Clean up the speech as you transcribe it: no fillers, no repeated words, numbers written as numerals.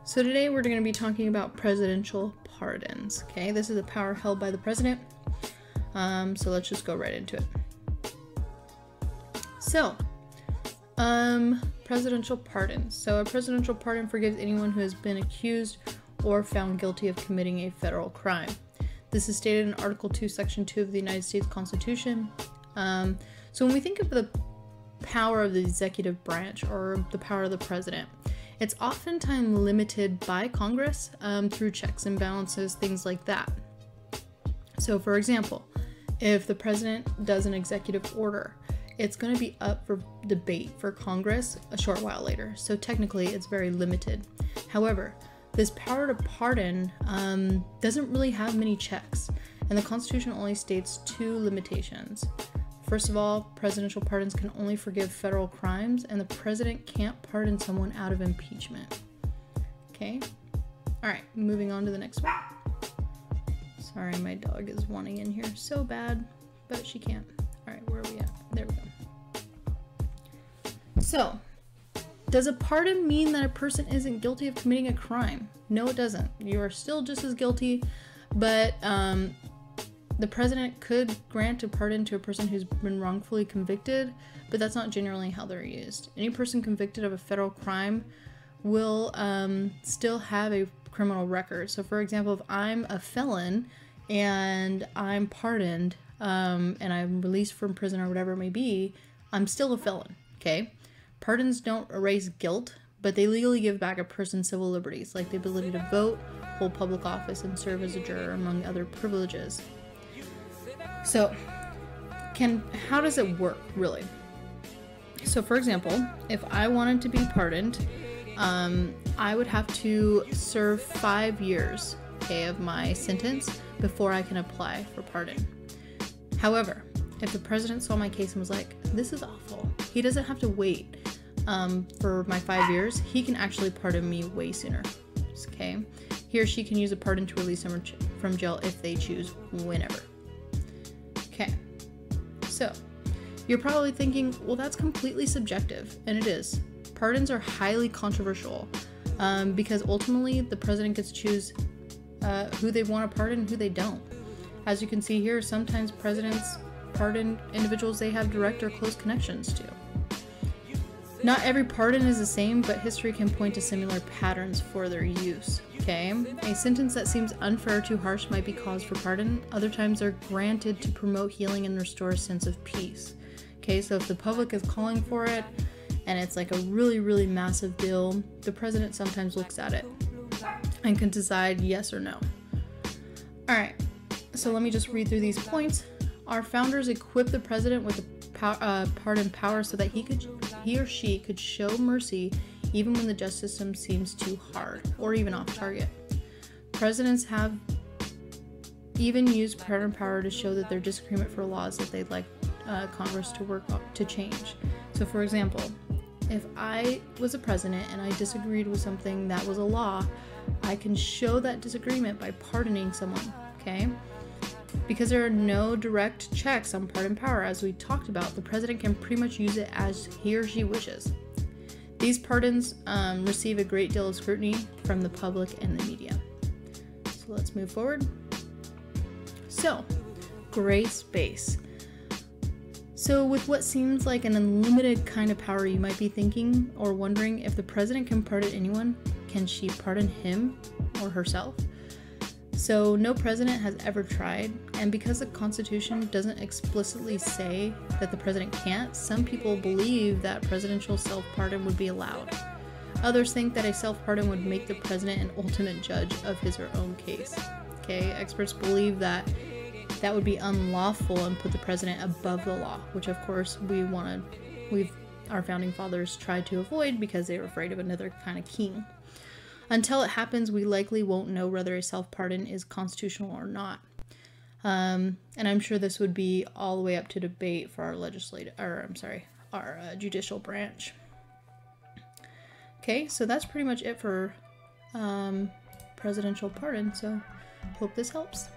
So today we're going to be talking about presidential pardons. Okay, this is a power held by the president. So let's just go right into it. So, presidential pardons. So a presidential pardon forgives anyone who has been accused or found guilty of committing a federal crime. This is stated in Article 2, Section 2 of the United States Constitution. So when we think of the power of the executive branch or the power of the president, it's oftentimes limited by Congress through checks and balances, things like that. So for example, if the president does an executive order, it's going to be up for debate for Congress a short while later. So technically it's very limited. However, this power to pardon doesn't really have many checks, and the Constitution only states two limitations. First of all, presidential pardons can only forgive federal crimes, and the president can't pardon someone out of impeachment. Okay? Alright, moving on to the next one. Sorry, my dog is wanting in here so bad, but she can't. Alright, where are we at? There we go. So, does a pardon mean that a person isn't guilty of committing a crime? No, it doesn't. You are still just as guilty, but the president could grant a pardon to a person who's been wrongfully convicted, but that's not generally how they're used. Any person convicted of a federal crime will still have a criminal record. So for example, if I'm a felon and I'm pardoned and I'm released from prison or whatever it may be, I'm still a felon, okay? Pardons don't erase guilt, but they legally give back a person's civil liberties, like the ability to vote, hold public office, and serve as a juror, among other privileges. So, how does it work, really? So, for example, if I wanted to be pardoned, I would have to serve 5 years, okay, of my sentence before I can apply for pardon. However, if the president saw my case and was like, this is awful, he doesn't have to wait for my 5 years. He can actually pardon me way sooner, okay? He or she can use a pardon to release someone from jail if they choose, whenever. Okay, so you're probably thinking, well, that's completely subjective, and it is. Pardons are highly controversial because ultimately the president gets to choose who they want to pardon and who they don't. As you can see here, sometimes presidents pardon individuals they have direct or close connections to. Not every pardon is the same, but history can point to similar patterns for their use. Okay, a sentence that seems unfair or too harsh might be cause for pardon. Other times they're granted to promote healing and restore a sense of peace. Okay, so if the public is calling for it and it's like a really, really massive deal, the president sometimes looks at it and can decide yes or no. Alright, so let me just read through these points. Our founders equipped the president with the pardon power so that he or she could show mercy even when the justice system seems too hard or even off target. Presidents have even used pardon power to show that their disagreement for laws that they'd like Congress to work to change. So for example, if I was a president and I disagreed with something that was a law, I can show that disagreement by pardoning someone, okay? Because there are no direct checks on pardon power, as we talked about, the president can pretty much use it as he or she wishes. These pardons receive a great deal of scrutiny from the public and the media. So let's move forward. So, grace base. So with what seems like an unlimited kind of power, you might be thinking or wondering, if the president can pardon anyone, can she pardon him or herself? So no president has ever tried, and because the Constitution doesn't explicitly say that the president can't, some people believe that presidential self-pardon would be allowed. Others think that a self-pardon would make the president an ultimate judge of his or own case. Okay, experts believe that that would be unlawful and put the president above the law, which of course our founding fathers tried to avoid because they were afraid of another kind of king. Until it happens, we likely won't know whether a self-pardon is constitutional or not. And I'm sure this would be all the way up to debate for our judicial branch. Okay, so that's pretty much it for presidential pardon, so hope this helps.